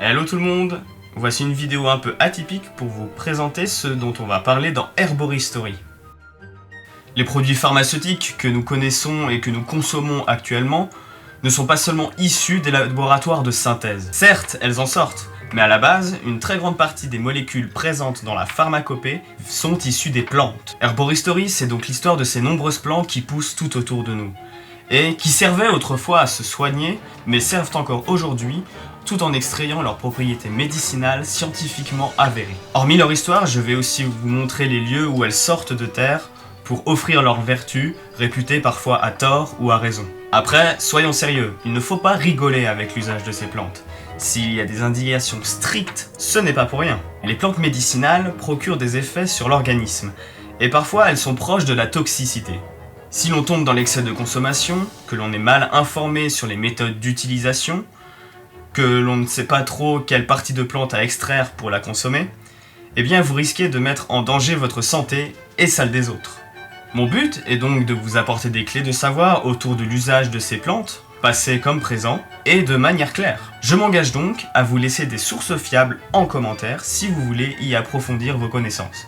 Hello tout le monde, voici une vidéo un peu atypique pour vous présenter ce dont on va parler dans Herboristerie. Les produits pharmaceutiques que nous connaissons et que nous consommons actuellement ne sont pas seulement issus des laboratoires de synthèse. Certes, elles en sortent, mais à la base, une très grande partie des molécules présentes dans la pharmacopée sont issues des plantes. Herboristerie, c'est donc l'histoire de ces nombreuses plantes qui poussent tout autour de nous, et qui servaient autrefois à se soigner, mais servent encore aujourd'hui, tout en extrayant leurs propriétés médicinales scientifiquement avérées. Hormis leur histoire, je vais aussi vous montrer les lieux où elles sortent de terre pour offrir leurs vertus, réputées parfois à tort ou à raison. Après, soyons sérieux, il ne faut pas rigoler avec l'usage de ces plantes. S'il y a des indications strictes, ce n'est pas pour rien. Les plantes médicinales procurent des effets sur l'organisme, et parfois elles sont proches de la toxicité. Si l'on tombe dans l'excès de consommation, que l'on est mal informé sur les méthodes d'utilisation, que l'on ne sait pas trop quelle partie de plante à extraire pour la consommer, eh bien vous risquez de mettre en danger votre santé et celle des autres. Mon but est donc de vous apporter des clés de savoir autour de l'usage de ces plantes, passé comme présent, et de manière claire. Je m'engage donc à vous laisser des sources fiables en commentaire si vous voulez y approfondir vos connaissances.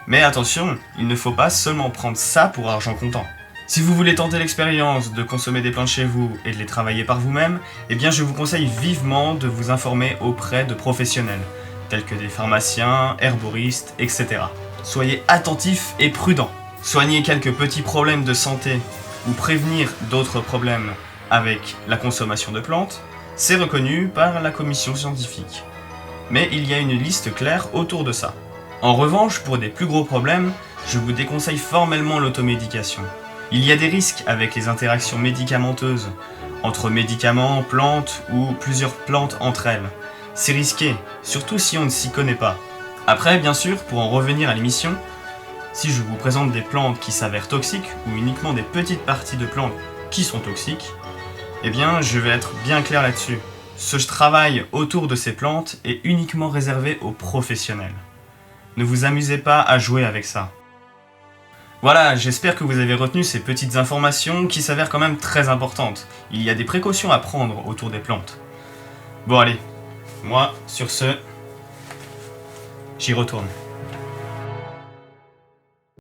Mais attention, il ne faut pas seulement prendre ça pour argent comptant. Si vous voulez tenter l'expérience de consommer des plantes chez vous et de les travailler par vous-même, eh bien je vous conseille vivement de vous informer auprès de professionnels, tels que des pharmaciens, herboristes, etc. Soyez attentifs et prudents. Soigner quelques petits problèmes de santé ou prévenir d'autres problèmes avec la consommation de plantes, c'est reconnu par la commission scientifique. Mais il y a une liste claire autour de ça. En revanche, pour des plus gros problèmes, je vous déconseille formellement l'automédication. Il y a des risques avec les interactions médicamenteuses, entre médicaments, plantes ou plusieurs plantes entre elles. C'est risqué, surtout si on ne s'y connaît pas. Après, bien sûr, pour en revenir à l'émission, si je vous présente des plantes qui s'avèrent toxiques, ou uniquement des petites parties de plantes qui sont toxiques, eh bien je vais être bien clair là-dessus. Ce travail autour de ces plantes est uniquement réservé aux professionnels. Ne vous amusez pas à jouer avec ça. Voilà, j'espère que vous avez retenu ces petites informations qui s'avèrent quand même très importantes. Il y a des précautions à prendre autour des plantes. Bon allez, moi, sur ce, j'y retourne.